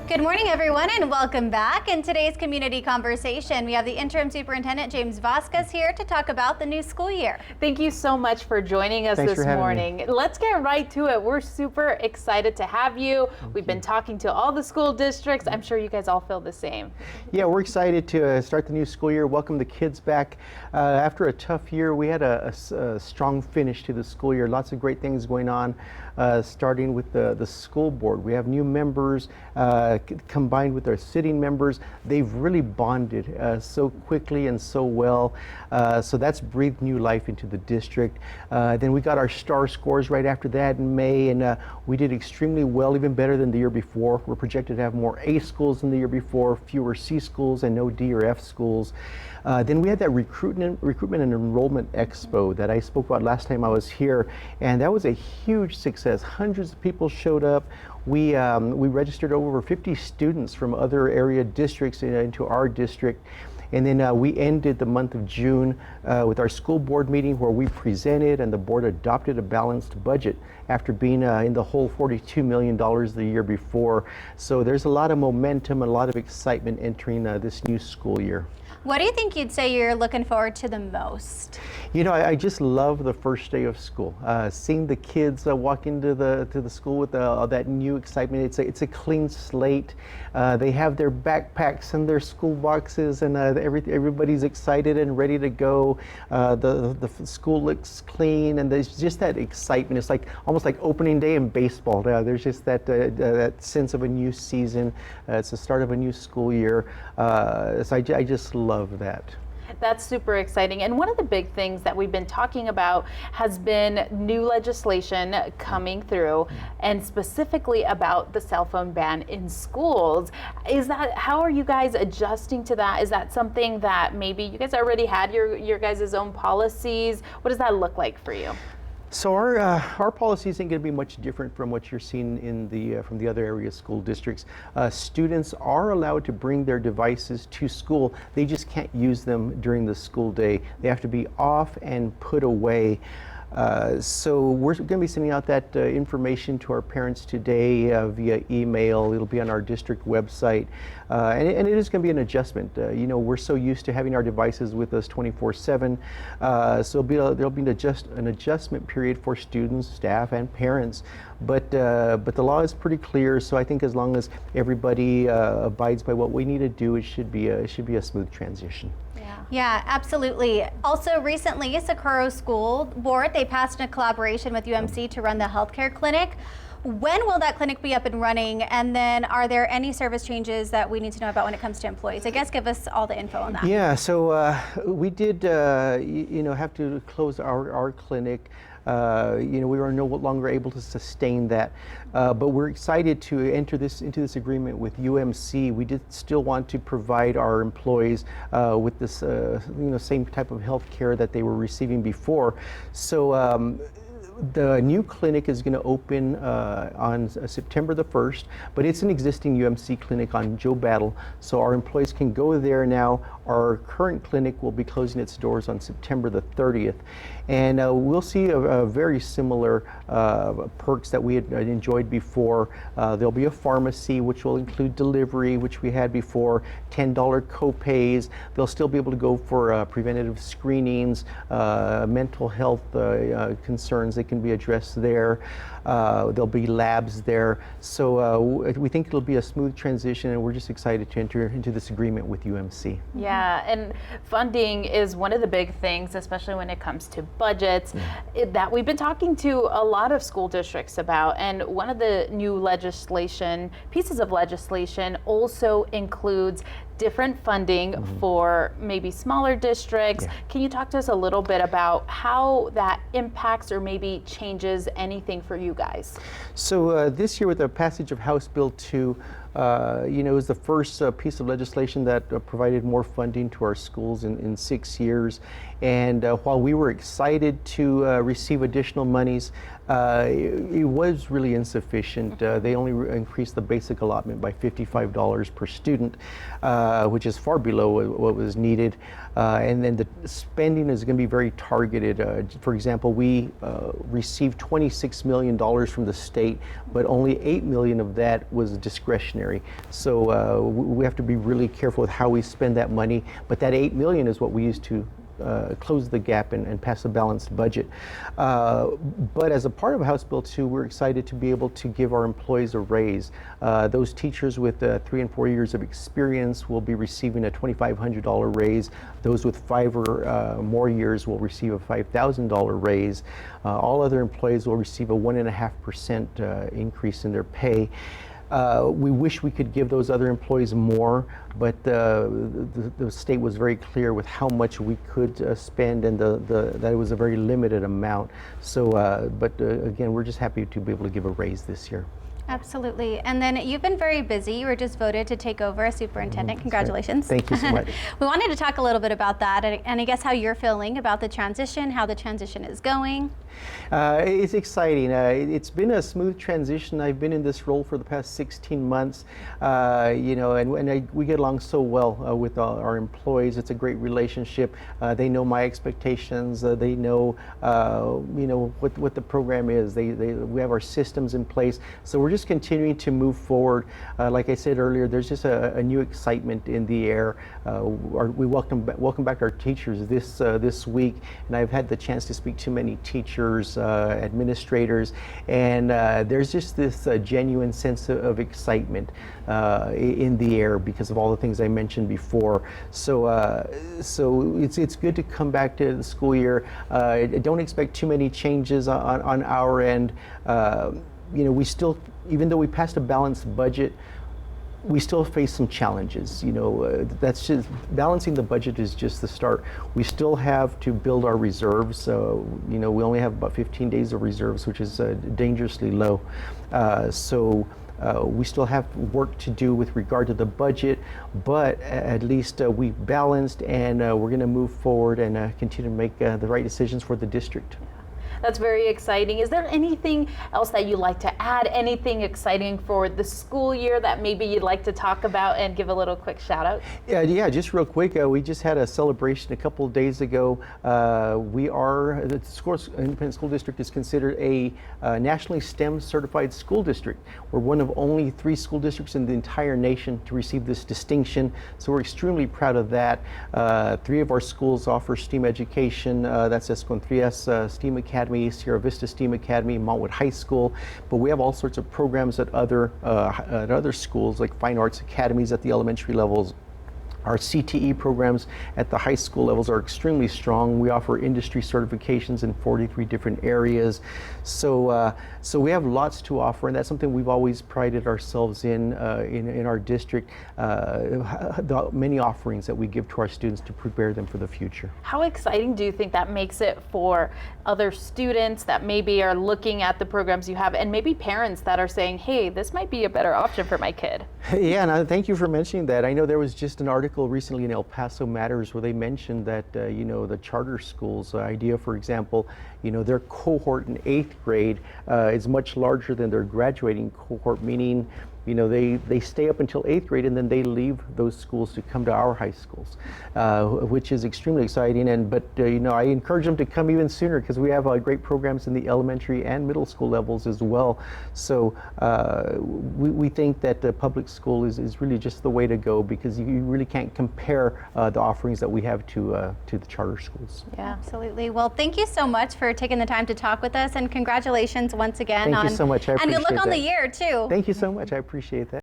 Good morning, everyone, and welcome back. In today's community conversation, we have the Interim Superintendent James Vasquez here to talk about the new school year. Thank you so much for joining us this morning. Let's get right to it. We're super excited to have you. We've been talking to all the school districts. I'm sure you guys all feel the same. Yeah, we're excited to start the new school year, welcome the kids back. After a tough year, we had a strong finish to the school year. Lots of great things going on, starting with the school board. We have new members combined with our sitting members. They've really bonded so quickly and so well. So that's breathed new life into the district. Then we got our star scores right after that in May, and we did extremely well, even better than the year before. We're projected to have more A schools than the year before, fewer C schools, and no D or F schools. Then we had that recruitment and enrollment expo that I spoke about last time I was here, and that was a huge success. Hundreds of people showed up. We registered over 50 students from other area districts into our district. And then we ended the month of June with our school board meeting, where we presented and the board adopted a balanced budget after being in the hole $42 million the year before. So there's a lot of momentum and a lot of excitement entering this new school year. What do you think you'd say you're looking forward to the most? You know, I just love the first day of school. Seeing the kids walk into the school with that new excitement. It's a clean slate. They have their backpacks and their school boxes, and everybody's excited and ready to go. The school looks clean, and there's just that excitement. It's like almost like opening day in baseball. There's just that sense of a new season. It's the start of a new school year. So I just love that. That's super exciting. And one of the big things that we've been talking about has been new legislation coming through, and specifically about the cell phone ban in schools. How are you guys adjusting to that? Is that something that maybe you guys already had your guys' own policies? What does that look like for you? So our policy isn't going to be much different from what you're seeing from the other area school districts. Students are allowed to bring their devices to school. They just can't use them during the school day. They have to be off and put away. So we're going to be sending out that information to our parents today via email. It'll be on our district website, and it is going to be an adjustment. You know, we're so used to having our devices with us 24/7, so there'll be an adjustment period for students, staff, and parents. But the law is pretty clear, so I think as long as everybody abides by what we need to do, it should be a smooth transition. Yeah, absolutely. Also, recently, Socorro School Board, they passed a collaboration with UMC to run the healthcare clinic. When will that clinic be up and running? And then are there any service changes that we need to know about when it comes to employees? I guess give us all the info on that. Yeah, so we did have to close our clinic. We were no longer able to sustain that, but we're excited to enter into this agreement with UMC. We did still want to provide our employees with this same type of health care that they were receiving before. So the new clinic is going to open on September the 1st, but it's an existing UMC clinic on Joe Battle, so our employees can go there now. Our current clinic will be closing its doors on September the 30th, and we'll see a very similar perks that we had enjoyed before. There'll be a pharmacy, which will include delivery, which we had before, $10 copays. They'll still be able to go for preventative screenings, mental health concerns that can be addressed there. There'll be labs there. So we think it'll be a smooth transition, and we're just excited to enter into this agreement with UMC. Yeah, and funding is one of the big things, especially when it comes to budgets, that we've been talking to a lot of school districts about. And one of the new pieces of legislation also includes different funding for maybe smaller districts. Yeah. Can you talk to us a little bit about how that impacts or maybe changes anything for you guys? So this year, with the passage of House Bill 2, it was the first piece of legislation that provided more funding to our schools in 6 years. And while we were excited to receive additional monies, It was really insufficient. They only increased the basic allotment by $55 per student, which is far below what was needed. And then the spending is going to be very targeted. For example, we received $26 million from the state, but only $8 million of that was discretionary. So we have to be really careful with how we spend that money. But that $8 million is what we use to close the gap and pass a balanced budget. But as a part of House Bill 2, we're excited to be able to give our employees a raise. Those teachers with 3 and 4 years of experience will be receiving a $2,500 raise. Those with 5 or more years will receive a $5,000 raise. All other employees will receive a 1.5% increase in their pay. We wish we could give those other employees more, but the state was very clear with how much we could spend, and that it was a very limited amount. So, again, we're just happy to be able to give a raise this year. Absolutely. And then you've been very busy. You were just voted to take over as superintendent. Congratulations. Thank you so much. We wanted to talk a little bit about that, and I guess how you're feeling about the transition, how the transition is going. It's exciting. It's been a smooth transition. I've been in this role for the past 16 months, and we get along so well with our employees. It's a great relationship. They know my expectations. They know, what the program is. We have our systems in place. So we're just continuing to move forward. Like I said earlier, there's just a new excitement in the air. We welcome back our teachers this week, and I've had the chance to speak to many teachers, administrators, and there's just this genuine sense of excitement in the air because of all the things I mentioned before. So it's good to come back to the school year. Don't expect too many changes on our end. We still, even though we passed a balanced budget, we still face some challenges. That's just balancing the budget is just the start. We still have to build our reserves. We only have about 15 days of reserves, which is dangerously low. We still have work to do with regard to the budget, but at least we balanced, and we're going to move forward and continue to make the right decisions for the district. That's very exciting. Is there anything else that you'd like to add? Anything exciting for the school year that maybe you'd like to talk about and give a little quick shout out? Yeah, just real quick. We just had a celebration a couple of days ago. The Socorro Independent School District is considered a nationally STEM certified school district. We're one of only 3 school districts in the entire nation to receive this distinction. So we're extremely proud of that. 3 of our schools offer STEAM education. That's Escontrias STEAM Academy, Sierra Vista STEAM Academy, Montwood High School, but we have all sorts of programs at other schools, like fine arts academies at the elementary levels. Our CTE programs at the high school levels are extremely strong. We offer industry certifications in 43 different areas. So we have lots to offer, and that's something we've always prided ourselves in our district, the many offerings that we give to our students to prepare them for the future. How exciting do you think that makes it for other students that maybe are looking at the programs you have, and maybe parents that are saying, hey, this might be a better option for my kid? Yeah, and thank you for mentioning that. I know there was just an article recently in El Paso Matters where they mentioned that the charter schools idea, for example, their cohort in 8th grade is much larger than their graduating cohort, meaning they stay up until 8th grade, and then they leave those schools to come to our high schools, which is extremely exciting. But I encourage them to come even sooner, because we have great programs in the elementary and middle school levels as well. So we think that the public school is really just the way to go, because you really can't compare the offerings that we have to the charter schools. Yeah, absolutely. Well, thank you so much for taking the time to talk with us, and congratulations once again. Thank you so much. I appreciate and good luck on that. the year too. Thank you so much. I appreciate that.